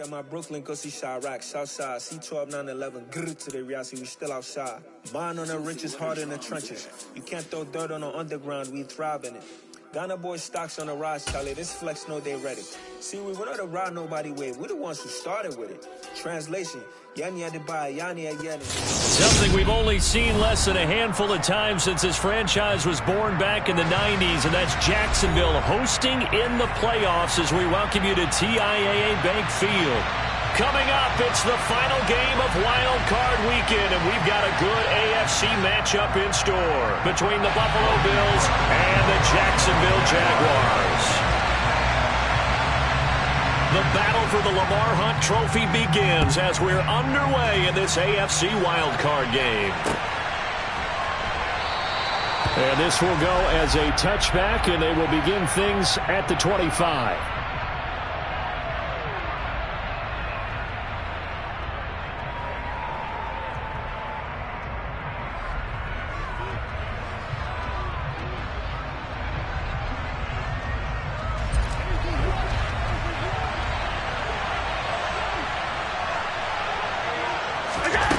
At my Brooklyn, go see Chirac, Southside, C12, 911, grrr to the reality, we still outside. Bond on the riches, hard in the trenches. You can't throw dirt on the underground, we thrive in it. Ghana boys stocks on the rise, Charlie, this flex know they ready. See, we went on the ride nobody wave, we're the ones who started with it. Translation, Yani Adebayo, Yani Ayeni. Something we've only seen less than a handful of times since this franchise was born back in the 90s, and that's Jacksonville hosting in the playoffs as we welcome you to TIAA Bank Field. Coming up, it's the final game of Wild Card Weekend, and we've got a good AFC matchup in store between the Buffalo Bills and the Jacksonville Jaguars. The battle for the Lamar Hunt Trophy begins as we're underway in this AFC wildcard game. And this will go as a touchback, and they will begin things at the 25.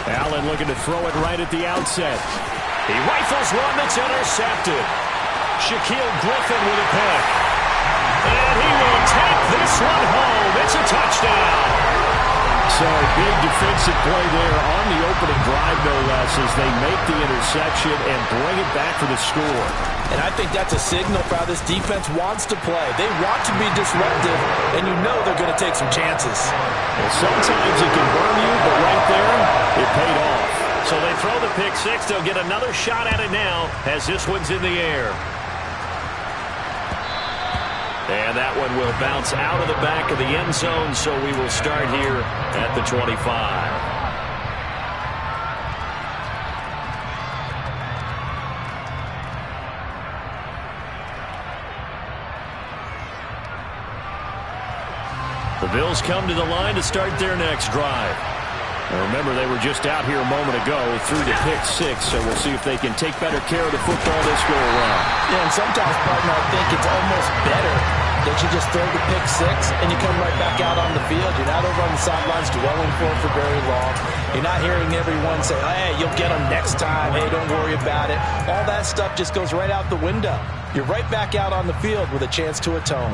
Allen looking to throw it right at the outset. He rifles one that's intercepted. Shaquille Griffin with a pick. And he will take this one home. It's a touchdown. So a big defensive play there on the opening drive, no less, as they make the interception and bring it back for the score. And I think that's a signal for how this defense wants to play. They want to be disruptive, and you know they're going to take some chances. Well, sometimes it can burn you, but right there, it paid off. So they throw the pick six. They'll get another shot at it now as this one's in the air. And that one will bounce out of the back of the end zone, so we will start here at the 25. The Bills come to the line to start their next drive. Now remember, they were just out here a moment ago through the pick six, so we'll see if they can take better care of the football this go around. Yeah, and sometimes, partner, I think it's almost better that you just throw the pick six and you come right back out on the field. You're not over on the sidelines dwelling for very long. You're not hearing everyone say, hey, you'll get them next time. Hey, don't worry about it. All that stuff just goes right out the window. You're right back out on the field with a chance to atone.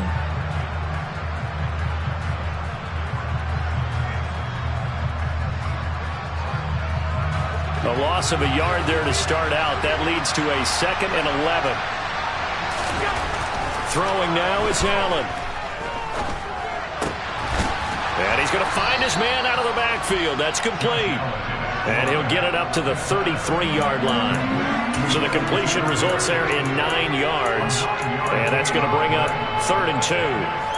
A loss of a yard there to start out. That leads to a 2nd and 11. Throwing now is Allen. And he's going to find his man out of the backfield. That's complete. And he'll get it up to the 33-yard line. So the completion results there in 9 yards. And that's going to bring up 3rd and 2.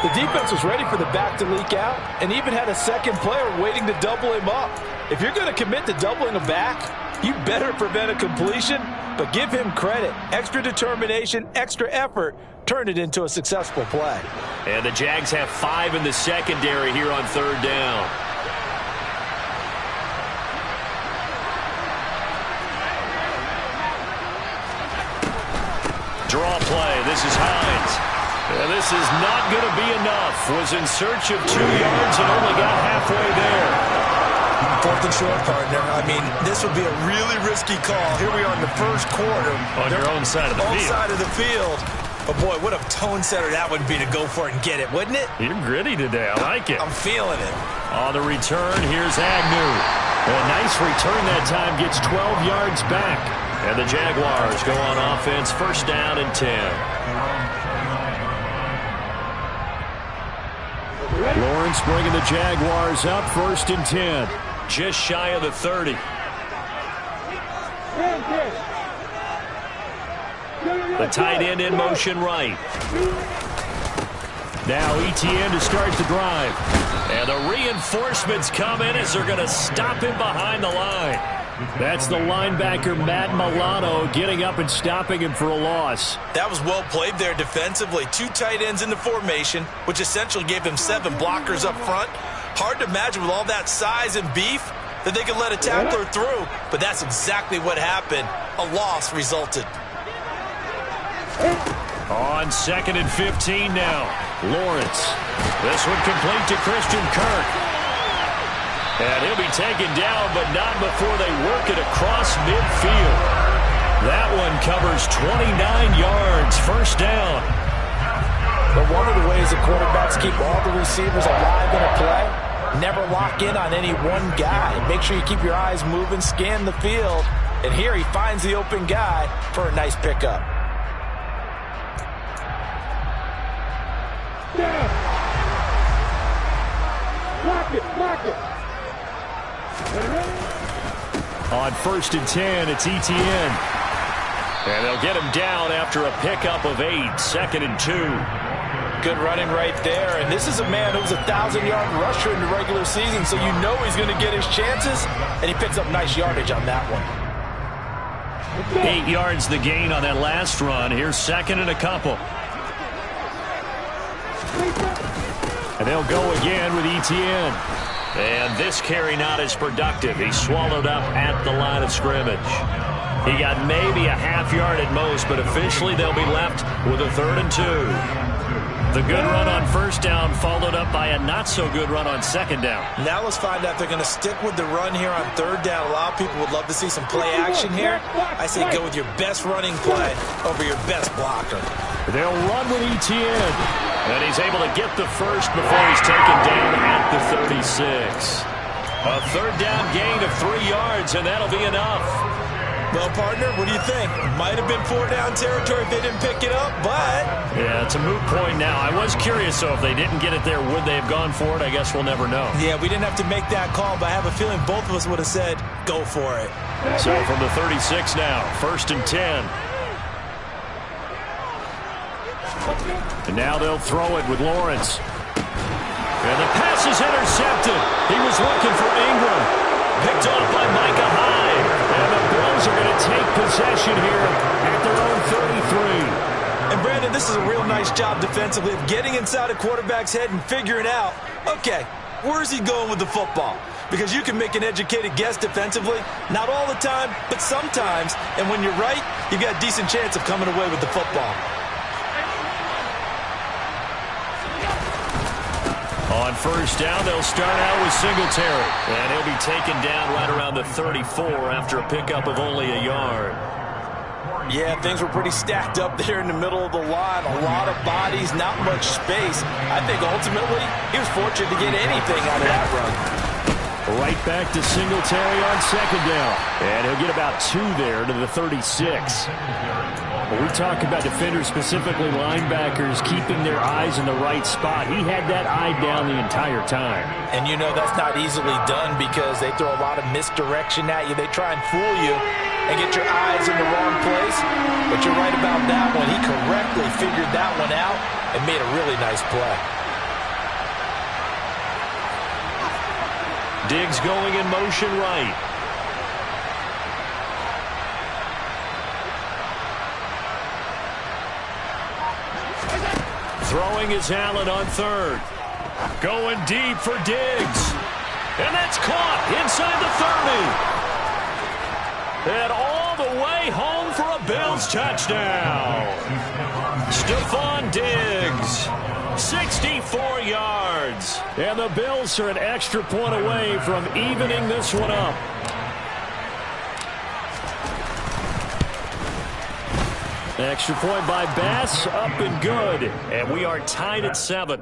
The defense was ready for the back to leak out and even had a second player waiting to double him up. If you're going to commit to doubling a back, you better prevent a completion, but give him credit. Extra determination, extra effort, turn it into a successful play. And the Jags have 5 in the secondary here on 3rd down. Draw play. This is Hines. And this is not going to be enough. Was in search of 2 yards and only got halfway there. 4th and short, partner. I mean, this would be a really risky call. Here we are in the first quarter. On your own side of the field. Side of the field. But, boy, what a tone setter that would be to go for it and get it, wouldn't it? You're gritty today. I like it. I'm feeling it. On the return, here's Agnew. A nice return that time. Gets 12 yards back. And the Jaguars go on offense. 1st down and 10. Lawrence bringing the Jaguars up. 1st and 10. Just shy of the 30. The tight end in motion right. Now Etienne to start the drive. And the reinforcements come in as they're going to stop him behind the line. That's the linebacker, Matt Milano, getting up and stopping him for a loss. That was well played there defensively. 2 tight ends in the formation, which essentially gave them 7 blockers up front. Hard to imagine with all that size and beef that they could let a tackler through, but that's exactly what happened. A loss resulted. On 2nd and 15 now. Lawrence. This one complete to Christian Kirk. And he'll be taken down, but not before they work it across midfield. That one covers 29 yards, first down. But one of the ways that quarterbacks keep all the receivers alive in a play, never lock in on any one guy. Make sure you keep your eyes moving, scan the field. And here he finds the open guy for a nice pickup. Yeah. Block it. On 1st and 10, it's Etienne. And they'll get him down after a pickup of 8, 2nd and 2. Good running right there. And this is a man who was a 1,000-yard rusher in the regular season, so you know he's going to get his chances. And he picks up nice yardage on that one. 8 yards the gain on that last run. Here's 2nd and a couple. And they'll go again with Etienne. And this carry not as productive. He's swallowed up at the line of scrimmage. He got maybe a half yard at most, but officially they'll be left with a 3rd and 2. The good run on 1st down followed up by a not-so-good run on 2nd down. Now let's find out if they're going to stick with the run here on 3rd down. A lot of people would love to see some play action here. I say go with your best running play over your best blocker. They'll run with Etienne. And he's able to get the first before he's taken down at the 36. A 3rd down gain of 3 yards, and that'll be enough. Well, partner, what do you think? Might have been 4-down territory if they didn't pick it up, but... Yeah, it's a moot point now. I was curious, so if they didn't get it there, would they have gone for it? I guess we'll never know. Yeah, we didn't have to make that call, but I have a feeling both of us would have said, go for it. So from the 36 now, 1st and 10. And now they'll throw it with Lawrence. And the pass is intercepted. He was looking for Ingram. Picked off by Micah Hyde. And the Bills are going to take possession here at their own 33. And Brandon, this is a real nice job defensively of getting inside a quarterback's head and figuring out, okay, where's he going with the football? Because you can make an educated guess defensively. Not all the time, but sometimes. And when you're right, you've got a decent chance of coming away with the football. On 1st down, they'll start out with Singletary. And he'll be taken down right around the 34 after a pickup of only a yard. Yeah, things were pretty stacked up there in the middle of the line. A lot of bodies, not much space. I think ultimately he was fortunate to get anything out of that run. Right back to Singletary on 2nd down. And he'll get about 2 there to the 36. When we talk about defenders, specifically linebackers, keeping their eyes in the right spot, he had that eye down the entire time. And you know that's not easily done because they throw a lot of misdirection at you. They try and fool you and get your eyes in the wrong place. But you're right about that one. He correctly figured that one out and made a really nice play. Diggs going in motion right. Throwing is Allen on 3rd. Going deep for Diggs. And that's caught inside the 30. And all the way home for a Bills touchdown. Stephon Diggs, 64 yards. And the Bills are an extra point away from evening this one up. Extra point by Bass, up and good. And we are tied at 7.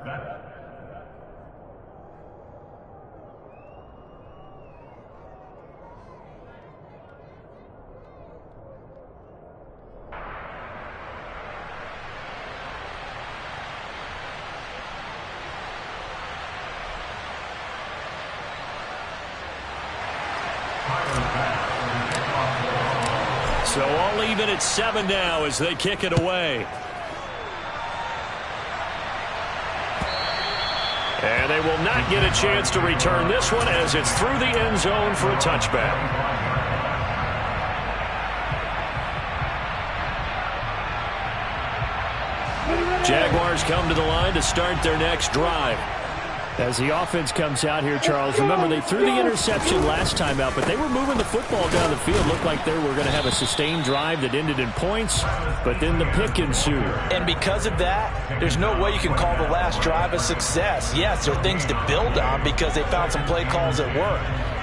So all even at 7 now as they kick it away. And they will not get a chance to return this one as it's through the end zone for a touchback. Jaguars come to the line to start their next drive. As the offense comes out here, Charles, remember they threw the interception last time out, but they were moving the football down the field. Looked like they were going to have a sustained drive that ended in points, but then the pick ensued. And because of that, there's no way you can call the last drive a success. Yes, there are things to build on because they found some play calls that work.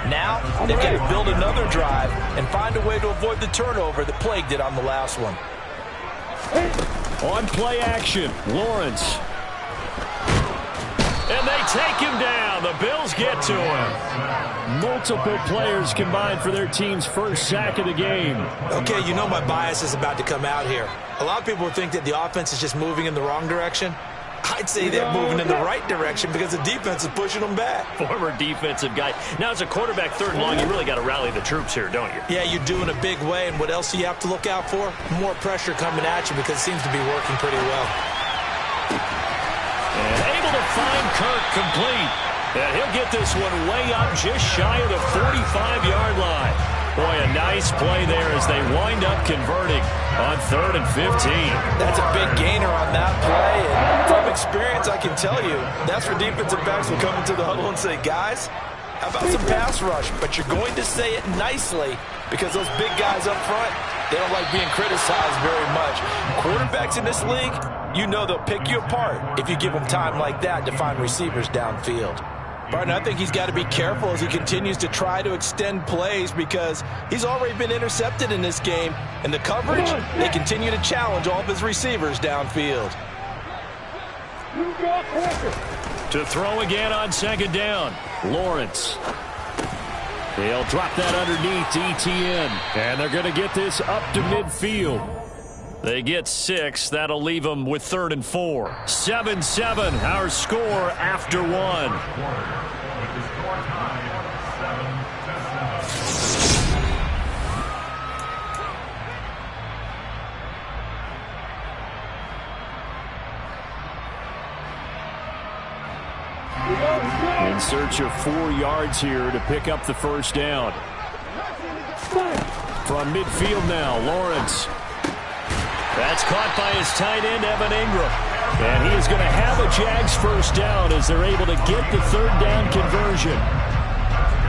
Now, they've got to build another drive and find a way to avoid the turnover that plagued it on the last one. On play action, Lawrence. And they take him down. The Bills get to him. Multiple players combined for their team's first sack of the game. Okay, you know my bias is about to come out here. A lot of people think that the offense is just moving in the wrong direction. I'd say they're moving in the right direction because the defense is pushing them back. Former defensive guy. Now, as a quarterback, 3rd and long, you really got to rally the troops here, don't you? Yeah, you do in a big way. And what else do you have to look out for? More pressure coming at you because it seems to be working pretty well. And able to find Kirk complete. And he'll get this one way up just shy of the 45-yard line. Boy, a nice play there as they wind up converting on 3rd and 15. That's a big gainer on that play. And from experience, I can tell you, that's where defensive backs will come into the huddle and say, guys, how about some pass rush? But you're going to say it nicely because those big guys up front, they don't like being criticized very much. Quarterbacks in this league, you know they'll pick you apart if you give them time like that to find receivers downfield. Barton, I think he's got to be careful as he continues to try to extend plays because he's already been intercepted in this game. And the coverage, they continue to challenge all of his receivers downfield. To throw again on 2nd down, Lawrence. He'll drop that underneath to Etienne. And they're going to get this up to midfield. They get 6. That'll leave them with 3rd and 4. 7-7, our score after 1. In search of 4 yards here to pick up the 1st down. From midfield now, Lawrence. That's caught by his tight end, Evan Ingram. And he is going to have a Jags 1st down as they're able to get the 3rd down conversion.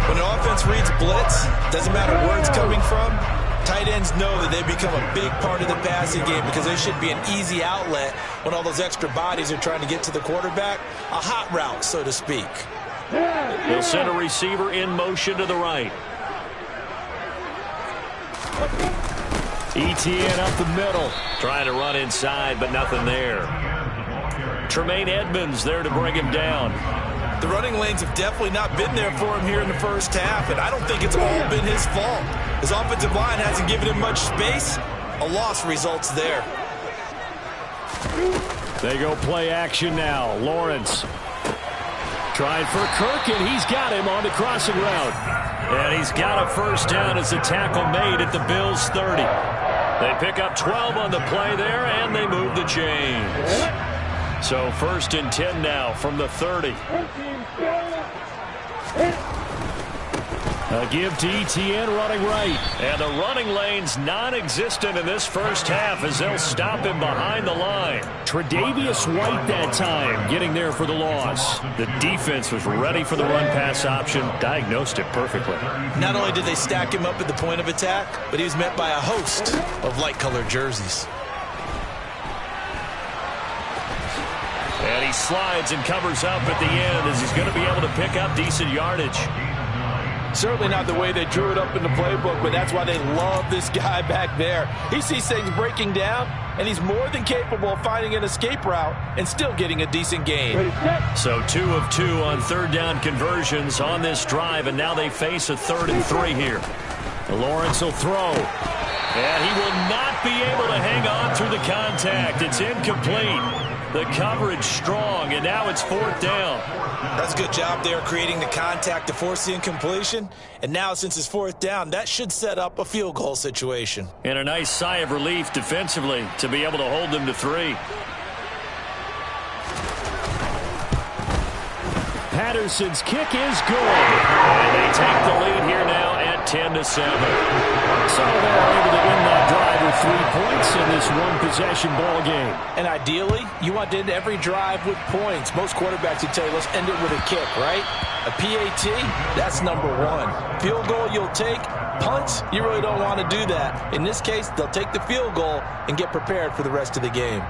When the offense reads blitz, doesn't matter where it's coming from, tight ends know that they become a big part of the passing game because they should be an easy outlet when all those extra bodies are trying to get to the quarterback. A hot route, so to speak. He'll send a receiver in motion to the right. Etienne up the middle. Trying to run inside, but nothing there. Tremaine Edmonds there to bring him down. The running lanes have definitely not been there for him here in the first half, and I don't think it's all been his fault. His offensive line hasn't given him much space. A loss results there. They go play action now. Lawrence trying for Kirk, and he's got him on the crossing route. And he's got a 1st down as the tackle made at the Bills' 30. They pick up 12 on the play there, and they move the chains. So 1st and 10 now from the 30. A give to Etienne running right. And the running lane's non-existent in this first half as they'll stop him behind the line. Tre'Davious White that time getting there for the loss. The defense was ready for the run-pass option, diagnosed it perfectly. Not only did they stack him up at the point of attack, but he was met by a host of light-colored jerseys. And he slides and covers up at the end as he's going to be able to pick up decent yardage. Certainly not the way they drew it up in the playbook, but that's why they love this guy back there. He sees things breaking down, and he's more than capable of finding an escape route and still getting a decent gain. So 2 of 2 on 3rd down conversions on this drive, and now they face a 3rd and 3 here. Lawrence will throw, and he will not be able to hang on through the contact. It's incomplete. The coverage strong, and now it's 4th down. That's a good job there creating the contact to force the incompletion. And now since it's 4th down, that should set up a field goal situation. And a nice sigh of relief defensively to be able to hold them to 3. Patterson's kick is good. And they take the lead here now at 10-7. So they're able to win that drive with 3 points in this one-possession ball game. And ideally, you want to end every drive with points. Most quarterbacks would tell you, let's end it with a kick, right? A PAT, that's number 1. Field goal you'll take. Punts, you really don't want to do that. In this case, they'll take the field goal and get prepared for the rest of the game.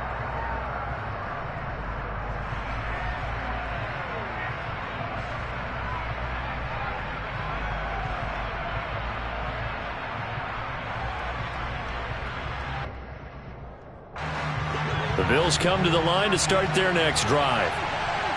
The Bills come to the line to start their next drive.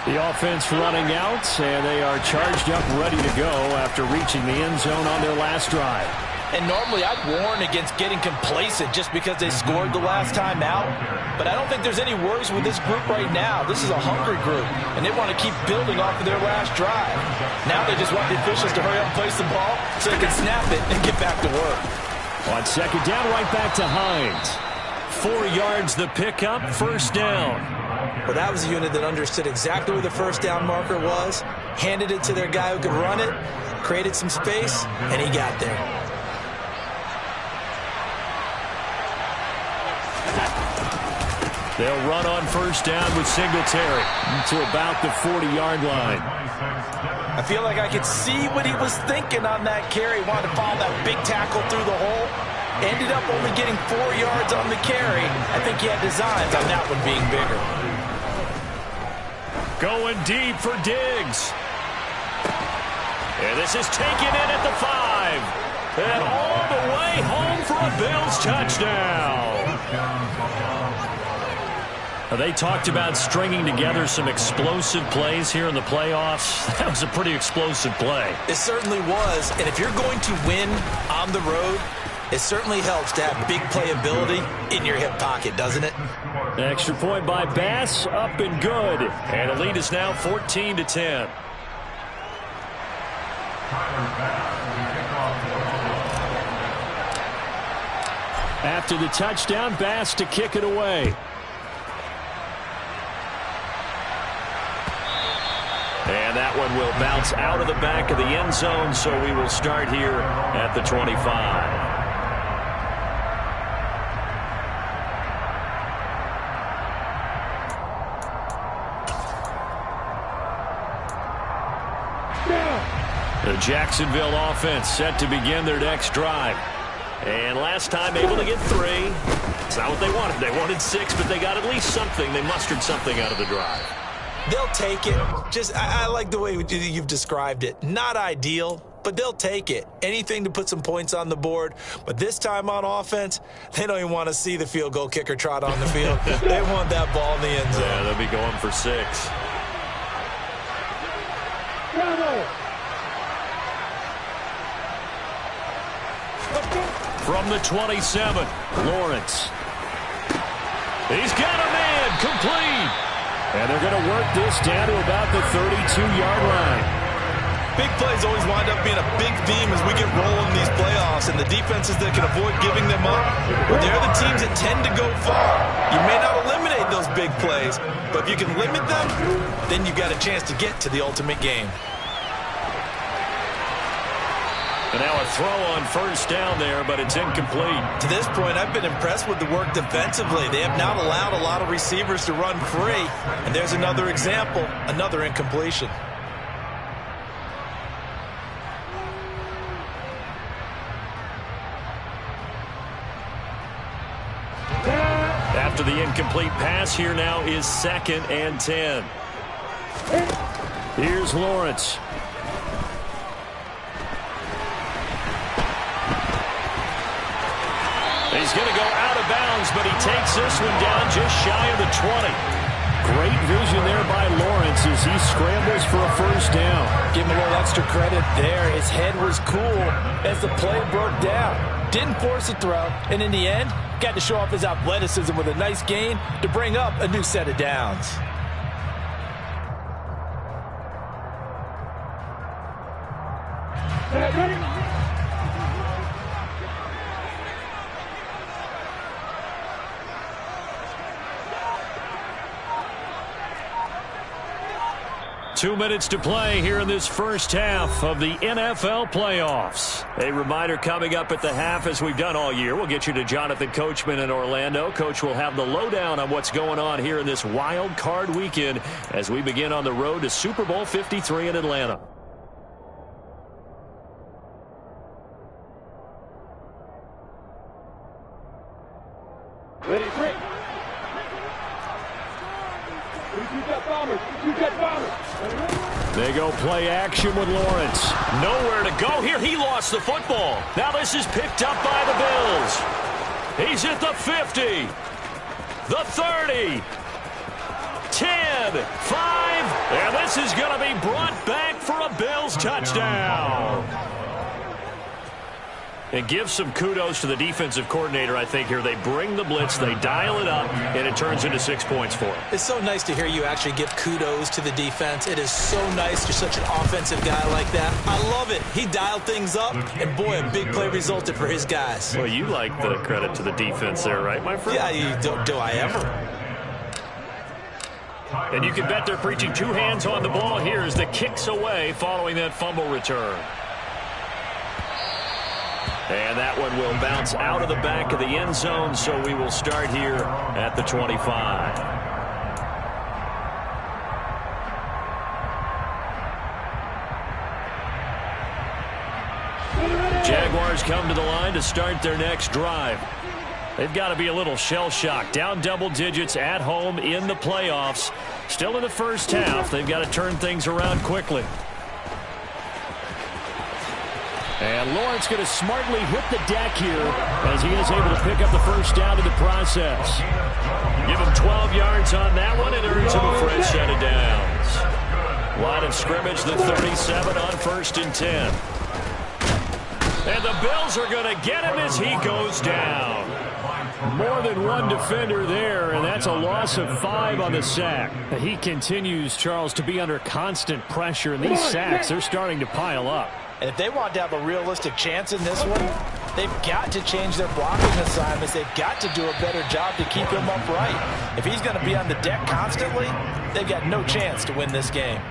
The offense running out, and they are charged up, ready to go after reaching the end zone on their last drive. And normally I'd warn against getting complacent just because they scored the last time out. But I don't think there's any worries with this group right now. This is a hungry group, and they want to keep building off of their last drive. Now they just want the officials to hurry up and place the ball so they can snap it and get back to work. On second down, right back to Hines. 4 yards the pickup, first down. Well, that was a unit that understood exactly where the first down marker was, handed it to their guy who could run it, created some space, and he got there. They'll run on first down with Singletary to about the 40-yard line. I feel like I could see what he was thinking on that carry. Wanted to follow that big tackle through the hole. Ended up only getting 4 yards on the carry. I think he had designs on that one being bigger. Going deep for Diggs. And this is taken in at the 5. And all the way home for a Bills touchdown. They talked about stringing together some explosive plays here in the playoffs. That was a pretty explosive play. It certainly was. And if you're going to win on the road, it certainly helps to have big playability in your hip pocket, doesn't it? Extra point by Bass, up and good. And the lead is now 14-10. After the touchdown, Bass to kick it away. And that one will bounce out of the back of the end zone, so we will start here at the 25. The Jacksonville offense set to begin their next drive. And last time able to get 3. It's not what they wanted. They wanted 6, but they got at least something. They mustered something out of the drive. They'll take it. I like the way you've described it. Not ideal, but they'll take it. Anything to put some points on the board. But this time on offense, they don't even want to see the field goal kicker trot on the field. They want that ball in the end zone. Yeah, they'll be going for 6. From the 27, Lawrence. He's got a man, complete. And they're going to work this down to about the 32-yard line. Big plays always wind up being a big theme as we get rolling these playoffs, and the defenses that can avoid giving them up, they're the teams that tend to go far. You may not eliminate those big plays, but if you can limit them, then you've got a chance to get to the ultimate game. And now a throw on first down there, but it's incomplete. To this point, I've been impressed with the work defensively. They have not allowed a lot of receivers to run free. And there's another example, another incompletion. After the incomplete pass, here now is 2nd and 10. Here's Lawrence. He's going to go out of bounds, but he takes this one down just shy of the 20. Great vision there by Lawrence as he scrambles for a first down. Give him a little extra credit there. His head was cool as the play broke down. Didn't force a throw, and in the end, got to show off his athleticism with a nice gain to bring up a new set of downs. 2 minutes to play here in this first half of the NFL playoffs. A reminder coming up at the half, as we've done all year. We'll get you to Jonathan Coachman in Orlando. Coach will have the lowdown on what's going on here in this wild card weekend as we begin on the road to Super Bowl 53 in Atlanta. Ready, break. They go play action with Lawrence. Nowhere to go here. He lost the football. Now this is picked up by the Bills. He's at the 50. The 30. 10. 5. And this is going to be brought back for a Bills touchdown. And give some kudos to the defensive coordinator, I think, here. They bring the blitz, they dial it up, and it turns into 6 points for them. It's so nice to hear you actually give kudos to the defense. It is so nice. You're such an offensive guy like that. I love it. He dialed things up, and boy, a big play resulted for his guys. Well, you like the credit to the defense there, right, my friend? Yeah, do I ever? And you can bet they're preaching two hands on the ball here as the kick's away following that fumble return. And that one will bounce out of the back of the end zone, so we will start here at the 25. Jaguars come to the line to start their next drive. They've got to be a little shell-shocked. Down double digits at home in the playoffs. Still in the first half. They've got to turn things around quickly. And Lawrence going to smartly hit the deck here as he is able to pick up the first down in the process. Give him 12 yards on that one and earns him a fresh set of downs. Line of scrimmage, the 37 on 1st and 10. And the Bills are going to get him as he goes down. More than one defender there, and that's a loss of 5 on the sack. He continues, Charles, to be under constant pressure, and these sacks, they're starting to pile up. And if they want to have a realistic chance in this one, they've got to change their blocking assignments. They've got to do a better job to keep him upright. If he's going to be on the deck constantly, they've got no chance to win this game.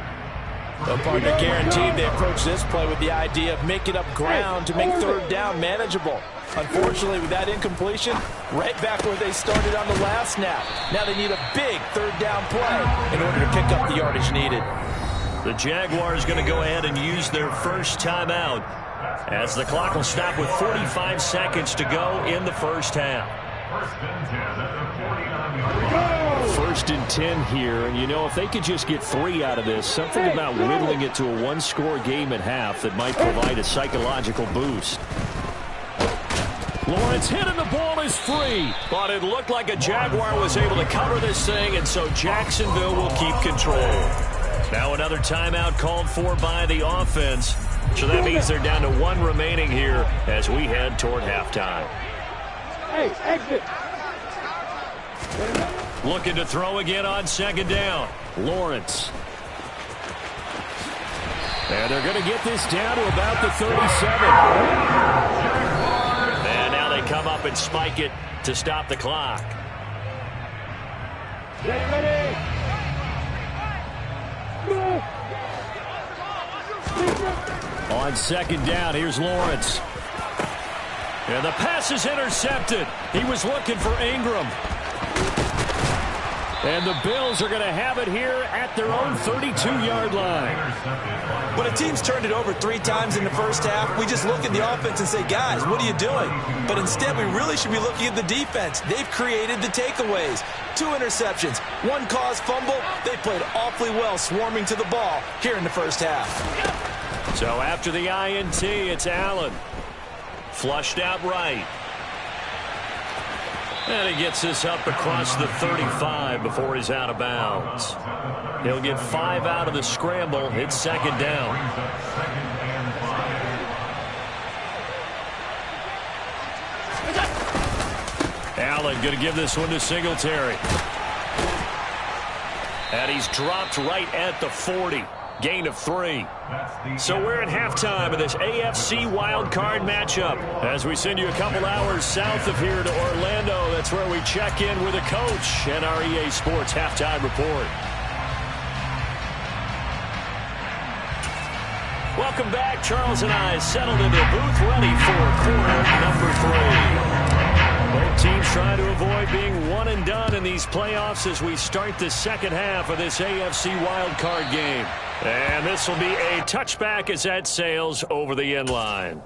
The partner guaranteed they approach this play with the idea of making up ground to make third down manageable. Unfortunately, with that incompletion, right back where they started on the last snap. Now they need a big third down play in order to pick up the yardage needed. The Jaguars going to go ahead and use their first timeout as the clock will stop with 45 seconds to go in the first half. 1st and 10 here, and you know, if they could just get 3 out of this, something about whittling it to a one-score game at half that might provide a psychological boost. Lawrence hit and the ball is free, but it looked like a Jaguar was able to cover this thing, and so Jacksonville will keep control. Now another timeout called for by the offense. So that means they're down to 1 remaining here as we head toward halftime. Hey, exit. Looking to throw again on 2nd down. Lawrence. And they're going to get this down to about the 37. And now they come up and spike it to stop the clock. Ready. On 2nd down, here's Lawrence. And the pass is intercepted. He was looking for Ingram. And the Bills are going to have it here at their own 32-yard line. When a team's turned it over 3 times in the first half, we just look at the offense and say, guys, what are you doing? But instead, we really should be looking at the defense. They've created the takeaways. 2 interceptions, 1 caused fumble. They played awfully well swarming to the ball here in the first half. So after the INT, it's Allen. Flushed out right. And he gets this up across the 35 before he's out of bounds. He'll get 5 out of the scramble. It's 2nd down. Allen going to give this one to Singletary. And he's dropped right at the 40. Gain of 3. So we're at halftime of this AFC wildcard matchup. As we send you a couple hours south of here to Orlando, that's where we check in with a coach and our EA Sports halftime report. Welcome back. Charles and I settled into the booth, ready for quarter number 3. Both teams trying to avoid being one and done in these playoffs as we start the second half of this AFC wildcard game. And this will be a touchback as that sails over the end line.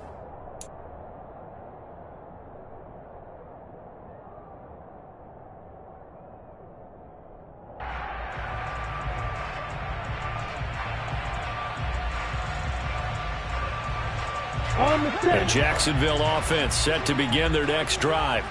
The Jacksonville offense set to begin their next drive.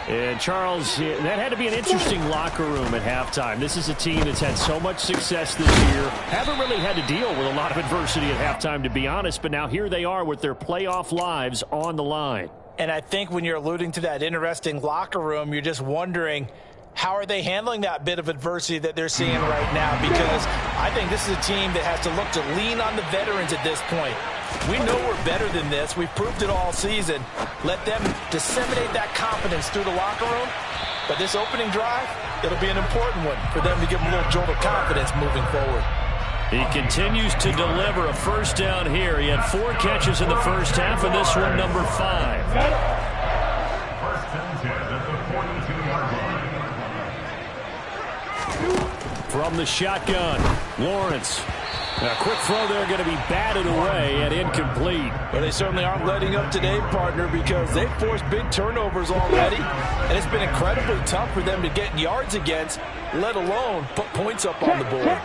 And Charles, that had to be an interesting locker room at halftime. This is a team that's had so much success this year. Haven't really had to deal with a lot of adversity at halftime, to be honest. But now here they are with their playoff lives on the line. And I think when you're alluding to that interesting locker room, you're just wondering, how are they handling that bit of adversity that they're seeing right now? Because I think this is a team that has to look to lean on the veterans at this point. We know we're better than this. We've proved it all season. Let them disseminate that confidence through the locker room. But this opening drive, it'll be an important one for them to give them a little jolt of confidence moving forward. He continues to deliver a first down here. He had 4 catches in the first half, and this one number 5. From the shotgun, Lawrence. A quick throw there going to be batted away and incomplete. Well, they certainly aren't letting up today, partner, because they've forced big turnovers already. And it's been incredibly tough for them to get yards against, let alone put points up on the board.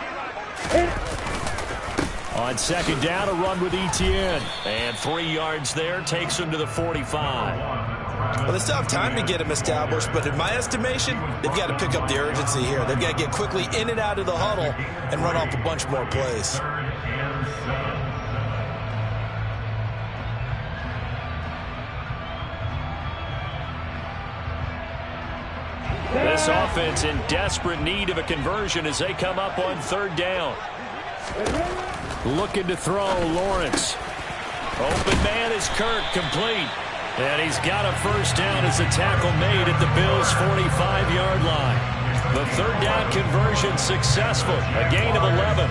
On second down, a run with Etienne. And 3 yards there takes him to the 45. Well, they still have time to get him established, but in my estimation, they've got to pick up the urgency here. They've got to get quickly in and out of the huddle and run off a bunch more plays. This offense in desperate need of a conversion as they come up on third down. Looking to throw, Lawrence. Open man is Kirk, complete. And he's got a first down as the tackle made at the Bills' 45-yard line. The third down conversion successful. A gain of 11.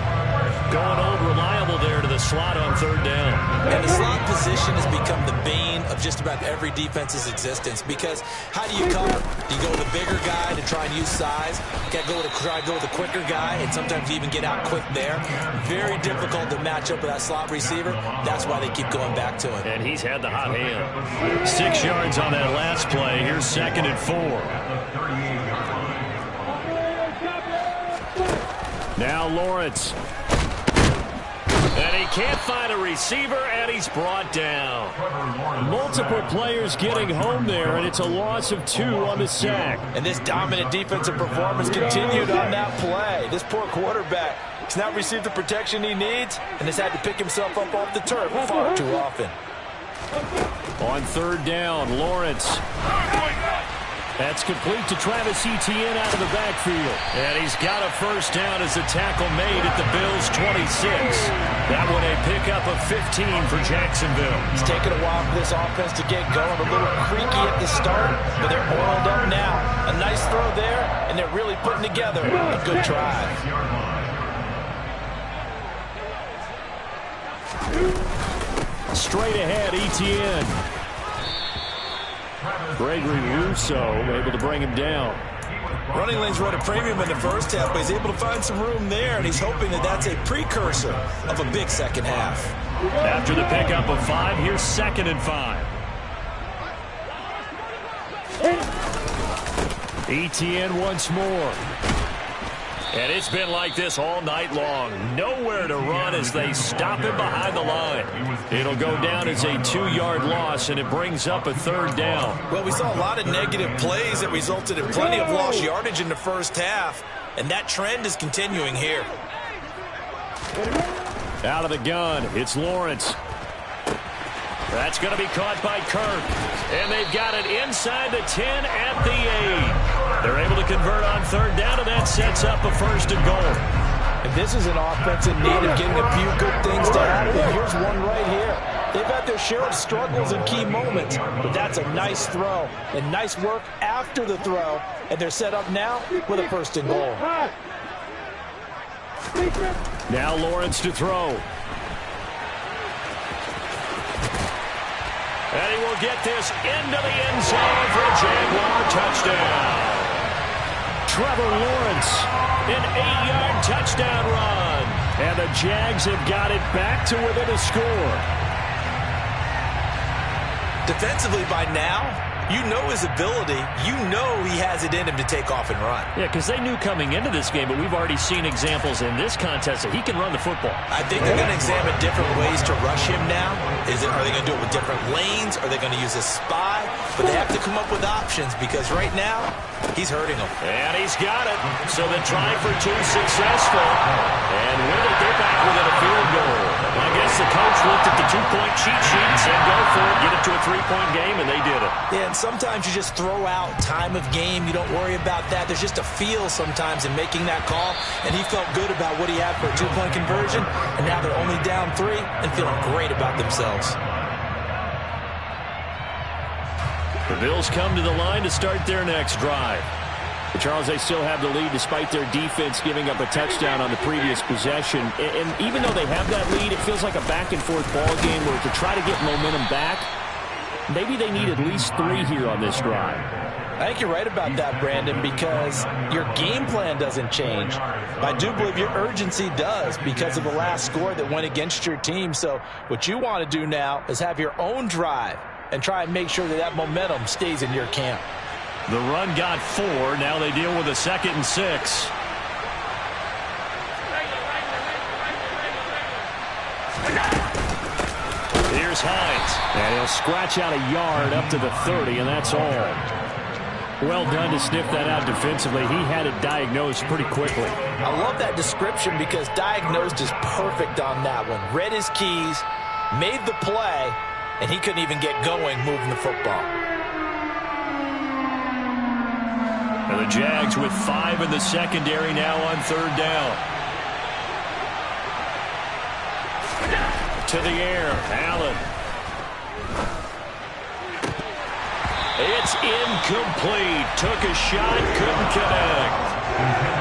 Going old reliable there to the slot on third down. And the slot position has become the bane of just about every defense's existence, because how do you cover? Do you go with a bigger guy to try and use size? You got to try to go with a quicker guy, and sometimes you even get out quick there. Very difficult to match up with that slot receiver. That's why they keep going back to him. And he's had the hot hand. 6 yards on that last play. Here's 2nd and 4. Now Lawrence. And he can't find a receiver, and he's brought down. Multiple players getting home there, and it's a loss of 2 on the sack. And this dominant defensive performance continued on that play. This poor quarterback has not received the protection he needs and has had to pick himself up off the turf far too often. On third down, Lawrence. That's complete to Travis Etienne out of the backfield. And he's got a first down as the tackle made at the Bills' 26. That one a pickup of 15 for Jacksonville. It's taken a while for this offense to get going. A little creaky at the start, but they're oiled up now. A nice throw there, and they're really putting together a good drive. Straight ahead, Etienne. Gregory Rousseau able to bring him down. Running lanes run a premium in the first half, but he's able to find some room there, and he's hoping that that's a precursor of a big second half. After the pickup of 5, here's 2nd and 5. Etienne once more. And it's been like this all night long. Nowhere to run as they stop him behind the line. It'll go down as a 2-yard loss, and it brings up a third down. Well, we saw a lot of negative plays that resulted in plenty of lost yardage in the first half, and that trend is continuing here. Out of the gun, it's Lawrence. That's going to be caught by Kirk. And they've got it inside the 10 at the 8. They're able to convert on third down, and that sets up a 1st and goal. And this is an offense in need of getting a few good things to happen. Here's one right here. They've had their share of struggles in key moments, but that's a nice throw and nice work after the throw. And they're set up now with a 1st and goal. Now Lawrence to throw. And he will get this into the end zone for a Jaguar touchdown. Trevor Lawrence, an 8-yard touchdown run. And the Jags have got it back to within a score. Defensively by now, you know his ability. You know he has it in him to take off and run. Yeah, because they knew coming into this game, but we've already seen examples in this contest that he can run the football. I think they're going to examine different ways to rush him now. Are they going to do it with different lanes? Are they going to use a spy? But they have to come up with options because right now, he's hurting them. And he's got it. So the try for two successful. And with it, they're back within a field goal. I guess the coach looked at the two-point cheat sheet and said, go for it, get it to a three-point game, and they did it. Yeah, and sometimes you just throw out time of game. You don't worry about that. There's just a feel sometimes in making that call, and he felt good about what he had for a two-point conversion, and now they're only down 3 and feeling great about themselves. The Bills come to the line to start their next drive. But Charles, they still have the lead despite their defense giving up a touchdown on the previous possession. And even though they have that lead, it feels like a back-and-forth ball game where to try to get momentum back, maybe they need at least 3 here on this drive. I think you're right about that, Brandon, because your game plan doesn't change. I do believe your urgency does because of the last score that went against your team. So what you want to do now is have your own drive and try and make sure that that momentum stays in your camp. The run got 4. Now they deal with a 2nd and 6. Here's Hines. And he'll scratch out a yard up to the 30, and that's all. Well done to sniff that out defensively. He had it diagnosed pretty quickly. I love that description because diagnosed is perfect on that one. Read his keys, made the play, and he couldn't even get going moving the football. And the Jags with 5 in the secondary now on 3rd down. To the air, Allen. It's incomplete. Took a shot, couldn't connect.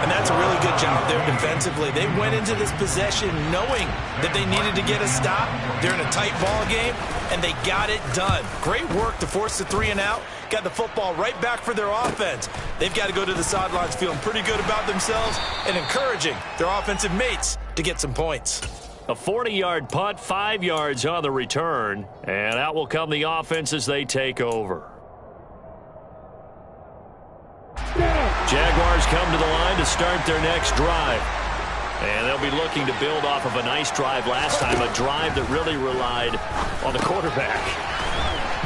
And that's a really good job there defensively. They went into this possession knowing that they needed to get a stop. They're in a tight ball game, and they got it done. Great work to force the 3 and out. Got the football right back for their offense. They've got to go to the sidelines feeling pretty good about themselves and encouraging their offensive mates to get some points. A 40-yard punt, 5 yards on the return. And out will come the offense as they take over. Jaguars come to the line to start their next drive. And they'll be looking to build off of a nice drive last time, a drive that really relied on the quarterback.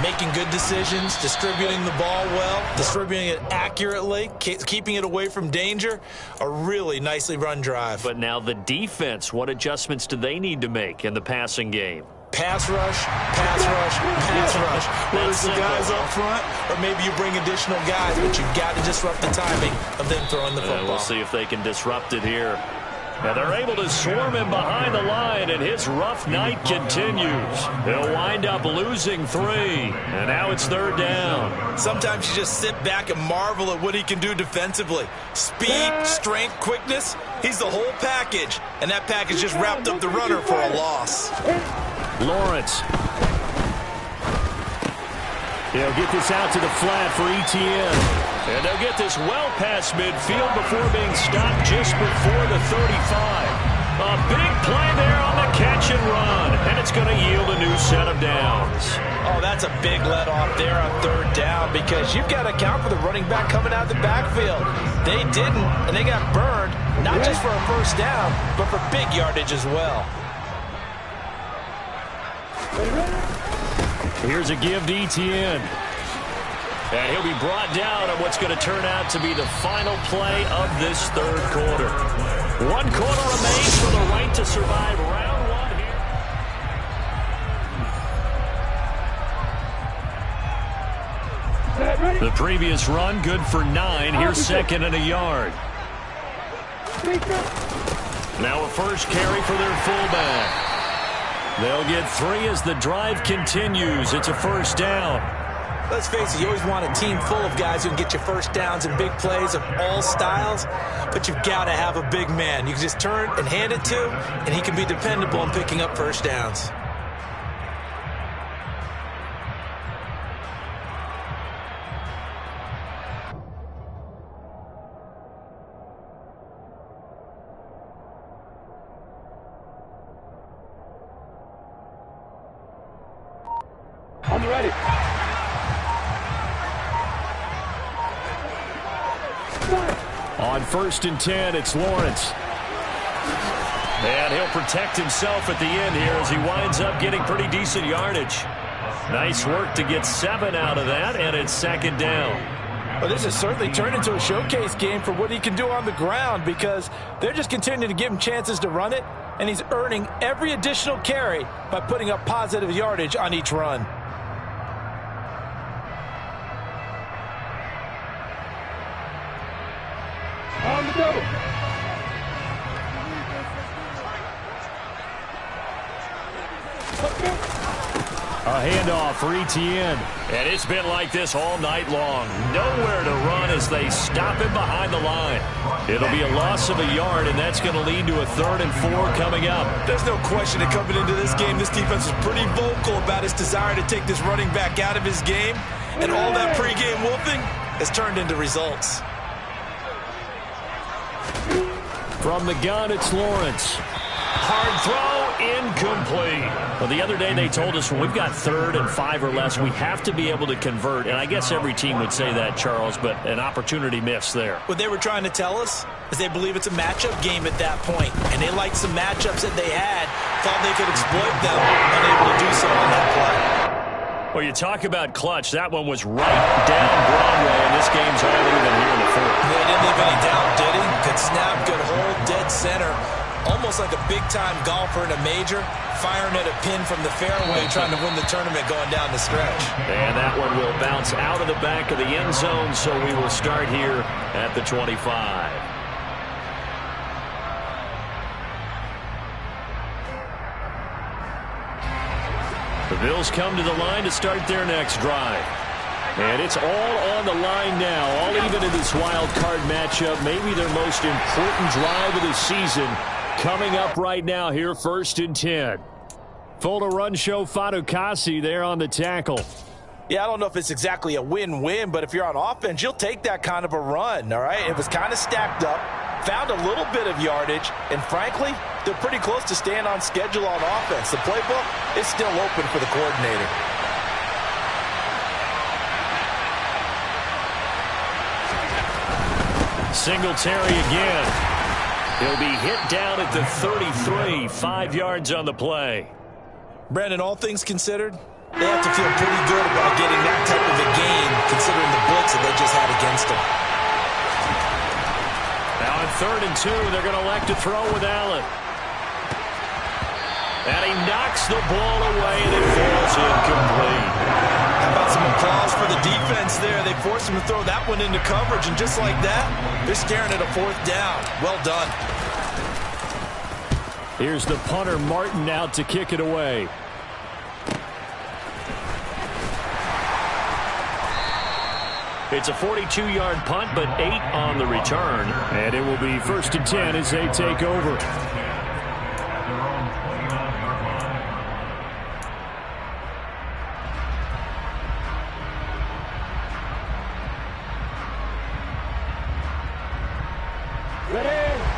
Making good decisions, distributing the ball well, distributing it accurately, keeping it away from danger. A really nicely run drive. But now the defense, what adjustments do they need to make in the passing game? Pass rush, pass rush, pass rush. Whether it's the guys up front or maybe you bring additional guys, but you've got to disrupt the timing of them throwing the football. We'll see if they can disrupt it here. And they're able to swarm him behind the line, and his rough night continues. They'll wind up losing 3, and now it's 3rd down. Sometimes you just sit back and marvel at what he can do defensively. Speed, strength, quickness, he's the whole package. And that package just wrapped up the runner for a loss. Lawrence. They'll get this out to the flat for Etienne. And they'll get this well past midfield before being stopped just before the 35. A big play there on the catch and run. And it's going to yield a new set of downs. Oh, that's a big let off there on 3rd down because you've got to account for the running back coming out of the backfield. They didn't, and they got burned, not just for a 1st down, but for big yardage as well. Here's a give to Etienne. And he'll be brought down on what's going to turn out to be the final play of this 3rd quarter. 1 quarter remains for the right to survive round 1 here. The previous run, good for 9. Here's 2nd and a yard. Now a first carry for their fullback. They'll get 3 as the drive continues. It's a 1st down. Let's face it, you always want a team full of guys who can get you 1st downs and big plays of all styles, but you've got to have a big man. You can just turn and hand it to, and he can be dependable in picking up 1st downs. ready. On 1st and 10, it's Lawrence. And he'll protect himself at the end here as he winds up getting pretty decent yardage. Nice work to get 7 out of that, and it's 2nd down. Well, this has certainly turned into a showcase game for what he can do on the ground, because they're just continuing to give him chances to run it, and he's earning every additional carry by putting up positive yardage on each run. On the double. A handoff for Etienne. And it's been like this all night long. Nowhere to run as they stop him behind the line. It'll be a loss of a yard, and that's going to lead to a 3rd and 4 coming up. There's no question that coming into this game, this defense is pretty vocal about its desire to take this running back out of his game. And all that pregame wolfing has turned into results. From the gun, it's Lawrence. Hard throw, incomplete. Well, the other day they told us when we've got 3rd and 5 or less, we have to be able to convert. And I guess every team would say that, Charles, but an opportunity missed there. What they were trying to tell us is they believe it's a matchup game at that point. And they liked some matchups that they had, thought they could exploit them, unable to do so on that play. Well, you talk about clutch. That one was right down Broadway, and this game's all even here in the 4th. They didn't leave any doubt, did he? Good snap, good hold, dead center. Almost like a big-time golfer in a major, firing at a pin from the fairway, trying to win the tournament going down the stretch. And that one will bounce out of the back of the end zone, so we will start here at the 25. The Bills come to the line to start their next drive. And it's all on the line now, all even in this wild card matchup. Maybe their most important drive of the season coming up right now here, 1st and 10. Full to run show, Fatukasi there on the tackle. Yeah, I don't know if it's exactly a win-win, but if you're on offense, you'll take that kind of a run, all right? It was kind of stacked up, found a little bit of yardage, and frankly, they're pretty close to staying on schedule on offense. The playbook is still open for the coordinator. Singletary again. He'll be hit down at the 33, 5 yards on the play. Brandon, all things considered, they have to feel pretty good about getting that type of a gain, considering the blitz that they just had against them. Now on 3rd and 2, they're going to elect to throw with Allen. And he knocks the ball away, and it falls incomplete. How about some applause for the defense there? They forced him to throw that one into coverage, and just like that, they're staring at a 4th down. Well done. Here's the punter, Martin, out to kick it away. It's a 42-yard punt, but 8 on the return. And it will be 1st and 10 as they take over.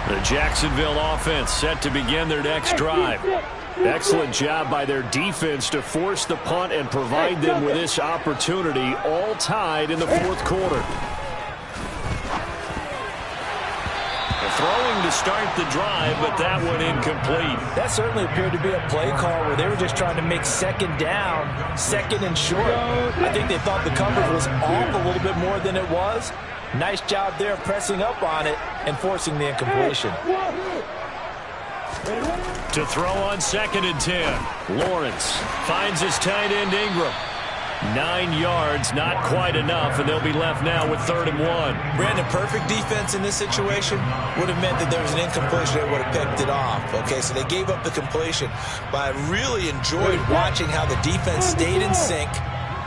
The Jacksonville offense set to begin their next drive. Excellent job by their defense to force the punt and provide them with this opportunity, all tied in the 4th quarter. Throwing to start the drive, but that one incomplete. That certainly appeared to be a play call where they were just trying to make 2nd down, 2nd and short. I think they thought the coverage was off a little bit more than it was. Nice job there pressing up on it and forcing the incompletion. To throw on 2nd and 10. Lawrence finds his tight end Ingram. 9 yards, not quite enough, and they'll be left now with 3rd and 1. Brandon, perfect defense in this situation would have meant that there was an incompletion. They would have picked it off. Okay, so they gave up the completion. But I really enjoyed watching how the defense stayed in sync,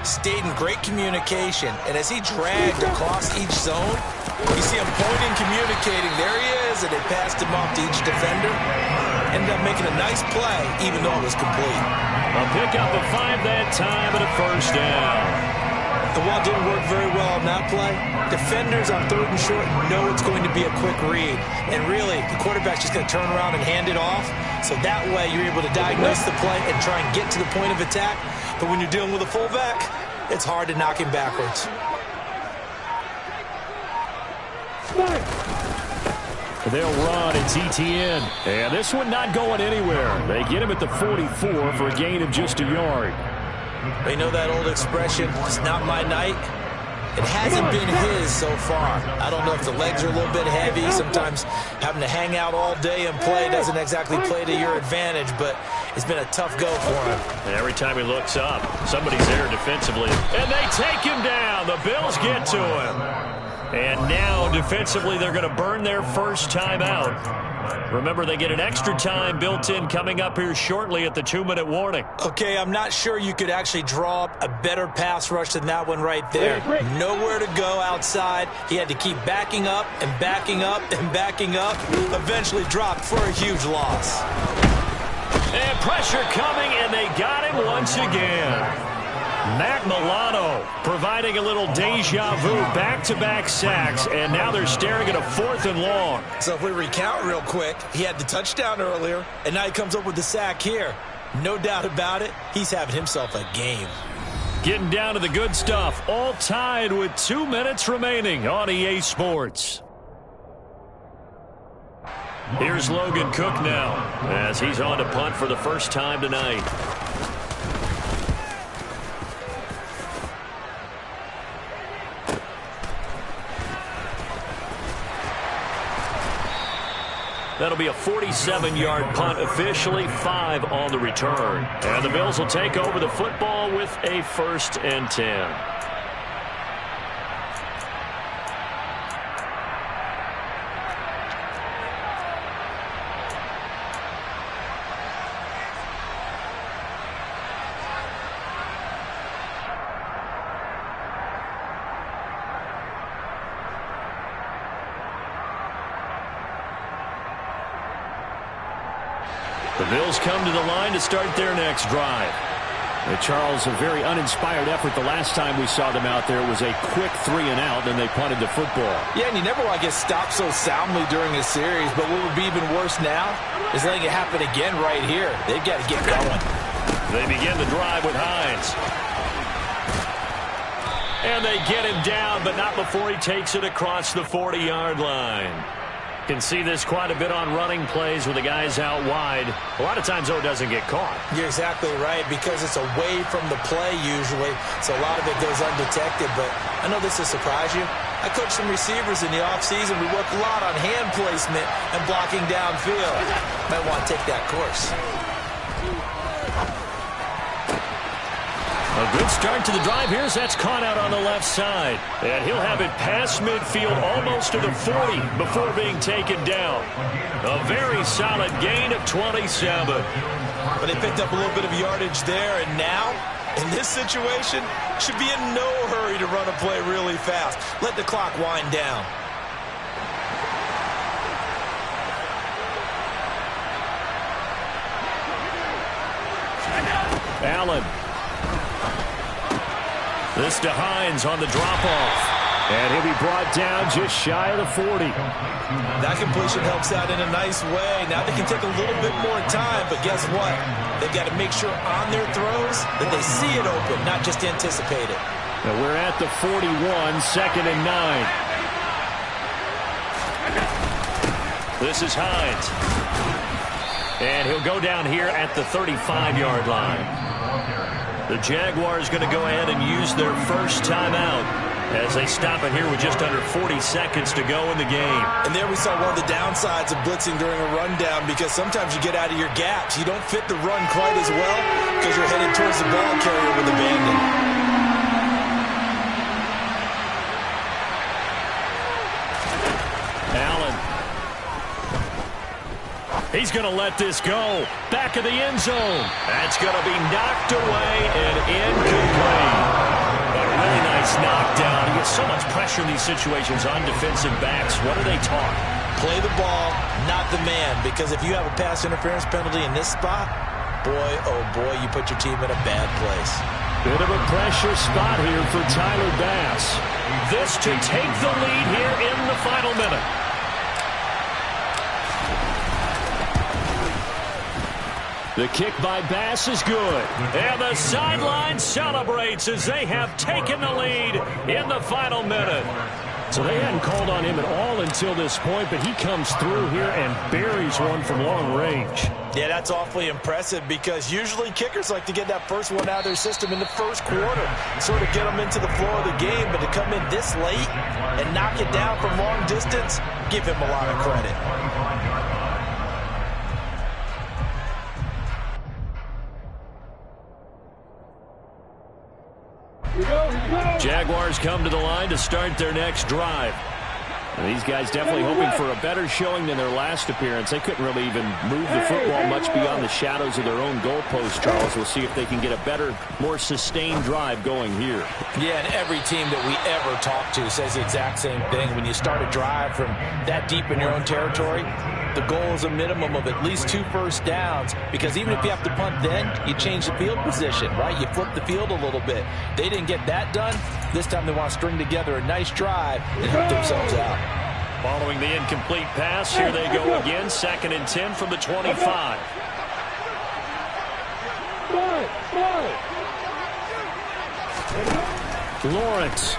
stayed in great communication, and as he dragged across each zone, you see him pointing, communicating. There he is, and they passed him off to each defender. Ended up making a nice play, even though it was complete. A pickup of 5 that time and a 1st down. And while it didn't work very well on that play, defenders on 3rd and short know it's going to be a quick read. And really, the quarterback's just going to turn around and hand it off. So that way, you're able to diagnose the play and try and get to the point of attack. But when you're dealing with a fullback, it's hard to knock him backwards. They'll run. It's ETN. And this one not going anywhere. They get him at the 44 for a gain of just a yard. You know that old expression, it's not my night? It hasn't been his so far. I don't know if the legs are a little bit heavy. Sometimes having to hang out all day and play doesn't exactly play to your advantage, but it's been a tough go for him. And every time he looks up, somebody's there defensively. And they take him down. The Bills get to him. And now, defensively, they're going to burn their first time out. Remember, they get an extra time built in coming up here shortly at the 2-minute warning. Okay, I'm not sure you could actually draw up a better pass rush than that one right there. Nowhere to go outside. He had to keep backing up and backing up and backing up. Eventually dropped for a huge loss. And pressure coming, and they got him once again. Matt Milano providing a little deja vu, back-to-back sacks, and now they're staring at a 4th and long. So if we recount real quick, he had the touchdown earlier, and now he comes up with the sack here. No doubt about it, he's having himself a game. Getting down to the good stuff, all tied with 2 minutes remaining on EA Sports. Here's Logan Cook now, as he's on to punt for the first time tonight. That'll be a 47-yard punt, officially 5 on the return. And the Bills will take over the football with a 1st and 10. The Bills come to the line to start their next drive. Charles, a very uninspired effort the last time we saw them out there. It was a quick 3-and-out, and they punted the football. Yeah, and you never want to get stopped so soundly during a series, but what would be even worse now is letting it happen again right here. They've got to get going. They begin the drive with Hines. And they get him down, but not before he takes it across the 40-yard line. Can see this quite a bit on running plays with the guys out wide. A lot of times, though, it doesn't get caught. You're exactly right, because it's away from the play usually, so a lot of it goes undetected. But I know this will surprise you. I coach some receivers in the offseason. We work a lot on hand placement and blocking downfield. Might want to take that course. A good start to the drive. Here's that's caught out on the left side. And he'll have it past midfield almost to the 40 before being taken down. A very solid gain of 27. But they picked up a little bit of yardage there, and now, in this situation, should be in no hurry to run a play really fast. Let the clock wind down. Allen. This to Hines on the drop-off. And he'll be brought down just shy of the 40. That completion helps out in a nice way. Now they can take a little bit more time, but guess what? They've got to make sure on their throws that they see it open, not just anticipate it. Now we're at the 41, 2nd and 9. This is Hines. And he'll go down here at the 35-yard line. The Jaguars going to go ahead and use their first timeout as they stop it here with just under 40 seconds to go in the game. And there we saw one of the downsides of blitzing during a rundown, because sometimes you get out of your gaps. You don't fit the run quite as well because you're headed towards the ball carrier with abandon. He's going to let this go. Back of the end zone. That's going to be knocked away and incomplete. A really nice knockdown. He gets so much pressure in these situations on defensive backs. What are they taught? Play the ball, not the man. Because if you have a pass interference penalty in this spot, boy, oh boy, you put your team in a bad place. Bit of a pressure spot here for Tyler Bass. This to take the lead here in the final minute. The kick by Bass is good. And the sideline celebrates as they have taken the lead in the final minute. So they hadn't called on him at all until this point, but he comes through here and buries one from long range. Yeah, that's awfully impressive because usually kickers like to get that first one out of their system in the first quarter, sort of get them into the flow of the game, but to come in this late and knock it down from long distance, give him a lot of credit. Jaguars come to the line to start their next drive. And these guys definitely hoping for a better showing than their last appearance. They couldn't really even move the football much beyond the shadows of their own goalpost, Charles. We'll see if they can get a better, more sustained drive going here. Yeah, and every team that we ever talk to says the exact same thing. When you start a drive from that deep in your own territory, the goal is a minimum of at least 2 first downs, because even if you have to punt then, you change the field position, right? You flip the field a little bit. They didn't get that done. This time they want to string together a nice drive and help themselves out. Following the incomplete pass, here they go again. 2nd and 10 from the 25. Lawrence.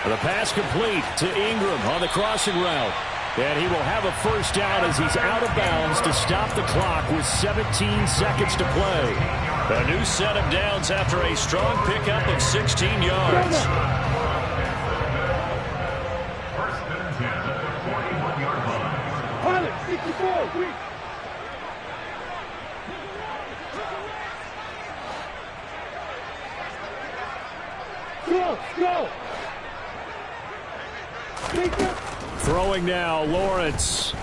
The pass complete to Ingram on the crossing route. And he will have a first down as he's out of bounds to stop the clock with 17 seconds to play. A new set of downs after a strong pickup of 16 yards. Go! Throwing now, Lawrence.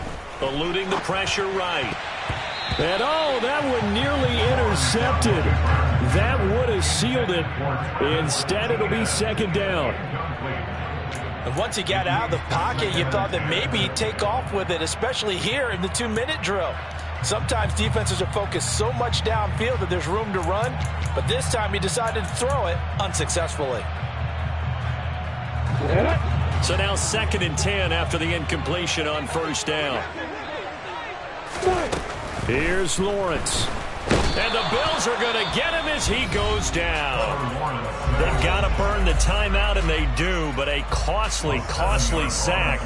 Eluding the pressure right. And oh, that one nearly intercepted. That would have sealed it. Instead, it'll be 2nd down. And once he got out of the pocket, you thought that maybe he'd take off with it, especially here in the 2-minute drill. Sometimes defenses are focused so much downfield that there's room to run, but this time he decided to throw it unsuccessfully. So now 2nd and 10 after the incompletion on first down. Here's Lawrence. And the Bills are going to get him as he goes down. They've got to burn the timeout, and they do, but a costly, costly sack.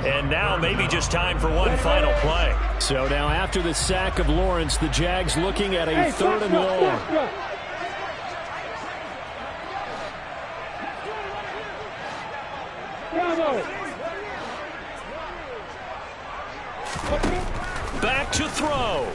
And now maybe just time for one final play. So now after the sack of Lawrence, the Jags looking at a 3rd and long. Back to throw.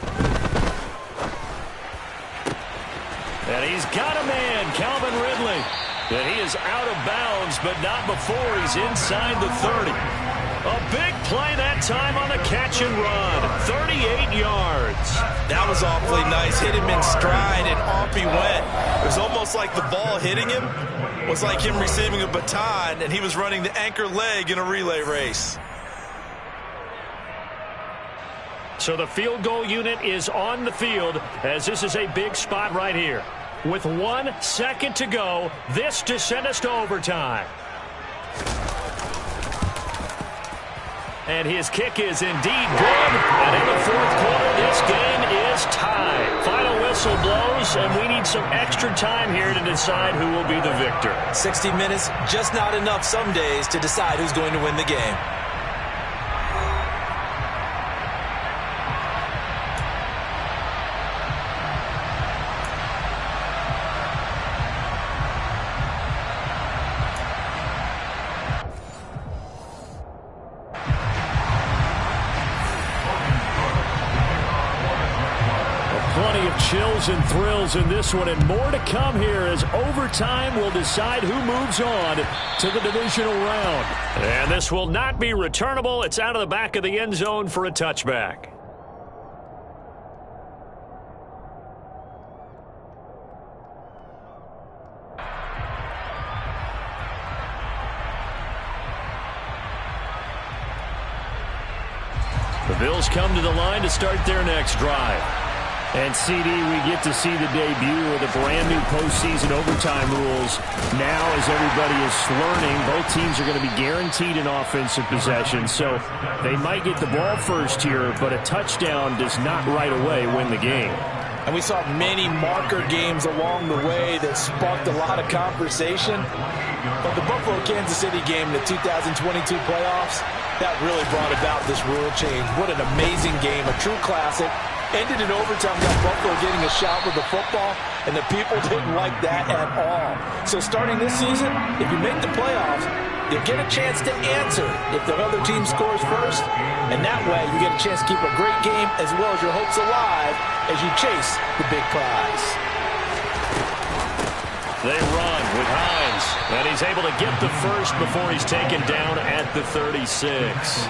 And he's got a man, Calvin Ridley. And he is out of bounds, but not before he's inside the 30. A big play that time on the catch and run. 38 yards. That was awfully nice. Hit him in stride, and off he went. It was almost like the ball hitting him was like him receiving a baton, and he was running the anchor leg in a relay race. So the field goal unit is on the field, as this is a big spot right here. With 1 second to go, this to send us to overtime. And his kick is indeed good. And in the 4th quarter, this game is tied. Final whistle blows, and we need some extra time here to decide who will be the victor. 60 minutes, just not enough some days to decide who's going to win the game. Chills and thrills in this one, and more to come here as overtime will decide who moves on to the divisional round. And this will not be returnable. It's out of the back of the end zone for a touchback. The Bills come to the line to start their next drive. And CD, we get to see the debut of the brand new postseason overtime rules. Now, as everybody is learning, both teams are going to be guaranteed an offensive possession. So they might get the ball first here, but a touchdown does not right away win the game. And we saw many marker games along the way that sparked a lot of conversation. But the Buffalo-Kansas City game in the 2022 playoffs, that really brought about this rule change. What an amazing game, a true classic. Ended in overtime, got Buffalo getting a shot with the football, and the people didn't like that at all. So starting this season, if you make the playoffs, you'll get a chance to answer if the other team scores first, and that way you get a chance to keep a great game as well as your hopes alive as you chase the big prize. They run with Hines, and he's able to get the first before he's taken down at the 36.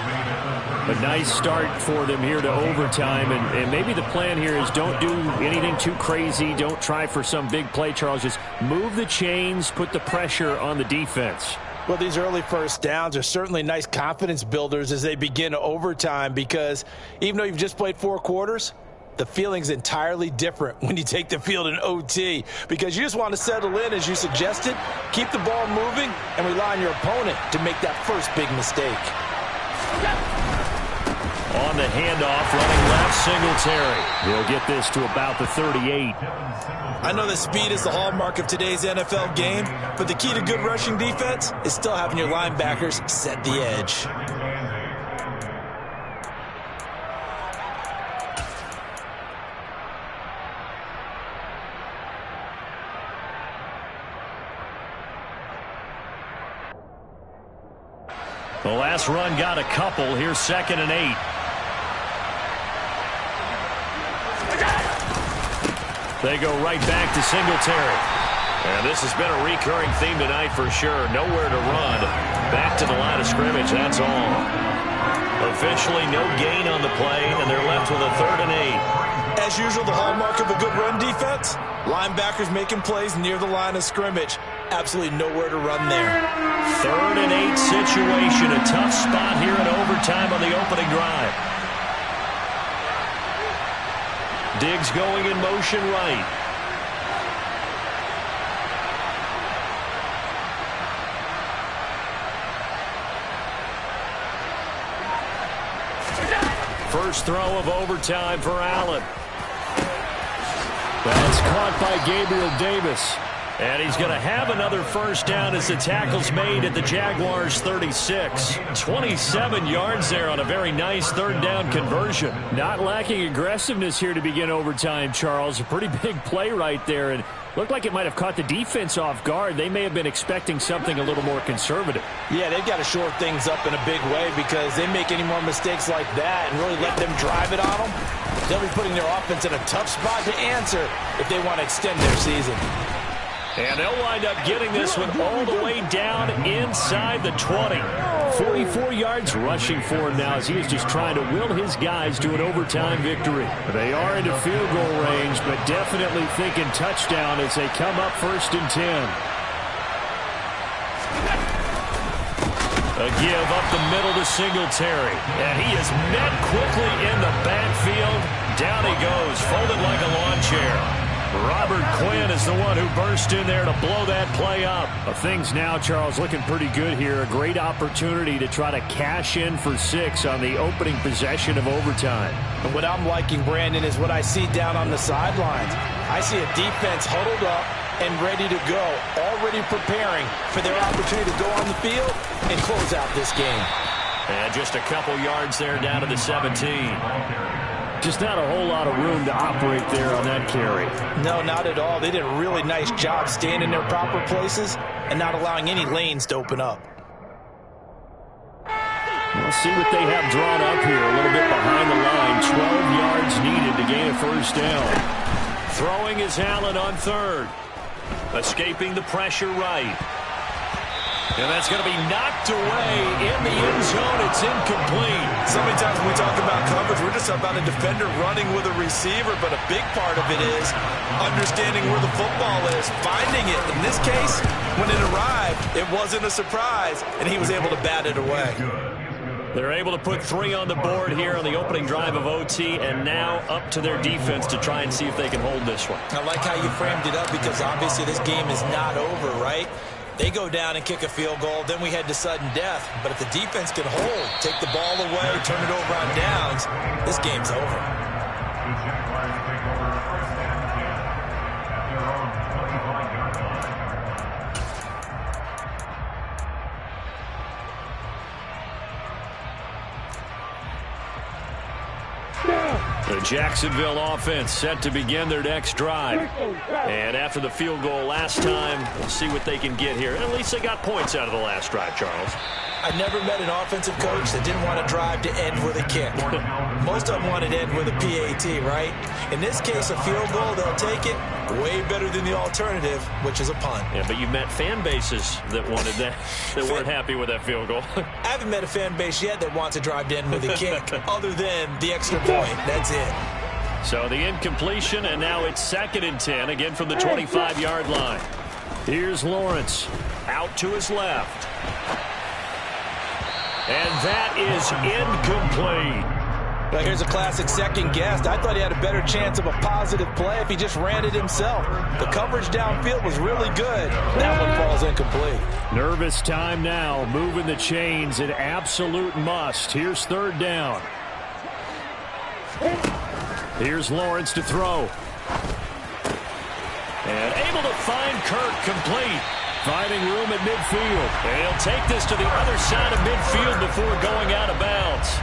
A nice start for them here to overtime, and maybe the plan here is don't do anything too crazy. Don't try for some big play, Charles. Just move the chains, put the pressure on the defense. Well, these early first downs are certainly nice confidence builders as they begin overtime, because even though you've just played 4 quarters, the feeling's entirely different when you take the field in OT, because you just want to settle in, as you suggested, keep the ball moving, and rely on your opponent to make that first big mistake. On the handoff, running left, Singletary. He'll get this to about the 38. I know that speed is the hallmark of today's NFL game, but the key to good rushing defense is still having your linebackers set the edge. The last run got a couple. Here's 2nd and 8. They go right back to Singletary. And this has been a recurring theme tonight for sure. Nowhere to run. Back to the line of scrimmage, that's all. Officially no gain on the play, and they're left with a 3rd and 8. As usual, the hallmark of a good run defense, linebackers making plays near the line of scrimmage. Absolutely nowhere to run there. 3rd and 8 situation. A tough spot here in overtime on the opening drive. Diggs going in motion right. First throw of overtime for Allen. That's caught by Gabriel Davis. And he's going to have another first down as the tackle's made at the Jaguars' 36. 27 yards there on a very nice 3rd down conversion. Not lacking aggressiveness here to begin overtime, Charles. A pretty big play right there, and looked like it might have caught the defense off guard. They may have been expecting something a little more conservative. Yeah, they've got to shore things up in a big way, because they make any more mistakes like that and really let them drive it on them, they'll be putting their offense in a tough spot to answer if they want to extend their season. And they'll wind up getting this one all the way down inside the 20. 44 yards rushing for him now as he is just trying to will his guys to an overtime victory. They are into field goal range, but definitely thinking touchdown as they come up 1st and 10. A give up the middle to Singletary. And he is met quickly in the backfield. Down he goes, folded like a lawn chair. Robert Quinn is the one who burst in there to blow that play up. Things now, Charles, looking pretty good here. A great opportunity to try to cash in for 6 on the opening possession of overtime. And what I'm liking, Brandon, is what I see down on the sidelines. I see a defense huddled up and ready to go, already preparing for their opportunity to go on the field and close out this game. And just a couple yards there down to the 17. Just not a whole lot of room to operate there on that carry. No, not at all. They did a really nice job staying in their proper places and not allowing any lanes to open up. We'll see what they have drawn up here. A little bit behind the line. 12 yards needed to gain a first down. Throwing is Allen on 3rd. Escaping the pressure right. And that's going to be knocked away in the end zone. It's incomplete. So many times when we talk about coverage, we're just about a defender running with a receiver, but a big part of it is understanding where the football is, finding it. In this case, when it arrived, it wasn't a surprise, and he was able to bat it away. They're able to put 3 on the board here on the opening drive of OT, and now up to their defense to try and see if they can hold this one. I like how you framed it up because obviously this game is not over, right? They go down and kick a field goal, then we head to sudden death. But if the defense can hold, take the ball away, turn it over on downs, this game's over. The Jacksonville offense set to begin their next drive. And after the field goal last time, we'll see what they can get here. At least they got points out of the last drive, Charles. I never met an offensive coach that didn't want to drive to end with a kick. Most of them wanted to end with a PAT, right? In this case, a field goal, they'll take it. Way better than the alternative, which is a punt. Yeah, but you've met fan bases that wanted that, that weren't happy with that field goal. I haven't met a fan base yet that wants to drive to end with a kick, other than the extra point. That's it. So the incompletion, and now it's 2nd and 10, again from the 25-yard line. Here's Lawrence, out to his left. And that is incomplete. Now here's a classic second guess. I thought he had a better chance of a positive play if he just ran it himself. The coverage downfield was really good. That one falls incomplete. Nervous time now, moving the chains, an absolute must. Here's 3rd down. Here's Lawrence to throw. And able to find Kirk complete. Finding room at midfield. And he'll take this to the other side of midfield before going out of bounds.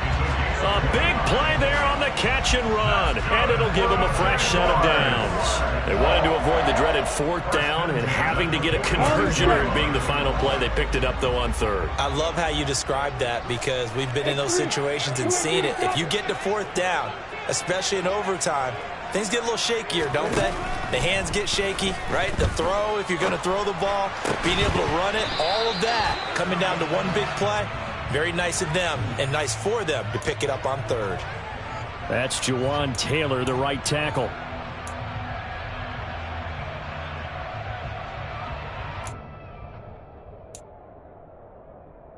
A big play there on the catch and run. And it'll give him a fresh set of downs. They wanted to avoid the dreaded 4th down and having to get a conversion or being the final play. They picked it up, though, on 3rd. I love how you described that because we've been in those situations and seen it. If you get to 4th down, especially in overtime, things get a little shakier, don't they? The hands get shaky, right? The throw, if you're going to throw the ball, being able to run it, all of that coming down to one big play. Very nice of them and nice for them to pick it up on 3rd. That's Jawan Taylor, the right tackle.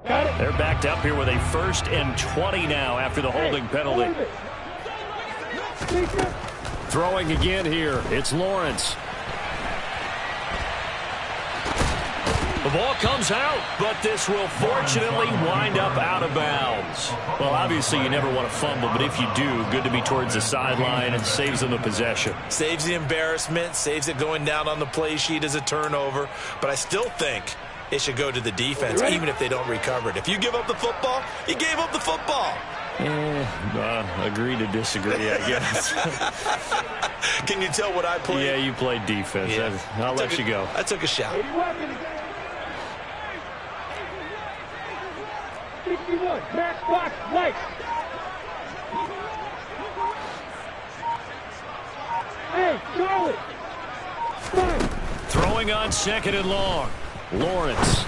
They're backed up here with a 1st and 20 now after the holding penalty. Throwing again here. It's Lawrence. The ball comes out, but this will fortunately wind up out of bounds. Well, obviously you never want to fumble, but if you do, good to be towards the sideline and saves them the possession. Saves the embarrassment, saves it going down on the play sheet as a turnover, but I still think it should go to the defense, even if they don't recover it. If you give up the football, you gave up the football. Agree to disagree, I guess. Can you tell what I played? Yeah, you played defense. Yeah. I'll let you go. I took a shot. 61, match box, light. Hey, Charlie. Throwing on 2nd and long. Lawrence.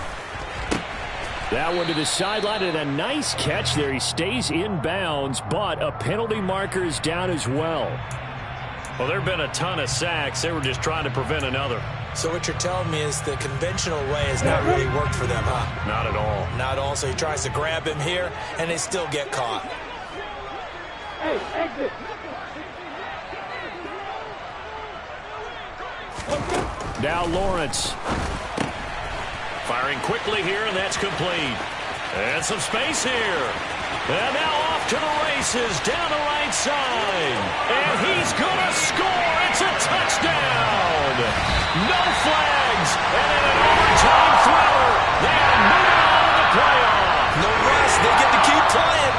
That one to the sideline, and a nice catch there. He stays in bounds, but a penalty marker is down as well. Well, there have been a ton of sacks. They were just trying to prevent another. So what you're telling me is the conventional way has not really worked for them, huh? Not at all. Not at all. So he tries to grab him here, and they still get caught. Hey, exit. Now Lawrence. Firing quickly here, and that's complete. And some space here. And now off to the races down the right side. And he's going to score. It's a touchdown. No flags. And in an overtime thriller, they are moving on to the playoffs. No rest. They get to keep playing.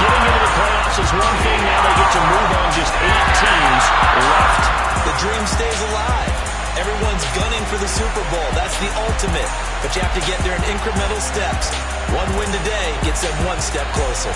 Getting into the playoffs is one thing. Now they get to move on. Just 8 teams left. The dream stays alive. Everyone's gunning for the Super Bowl. That's the ultimate. But you have to get there in incremental steps. One win today gets them one step closer.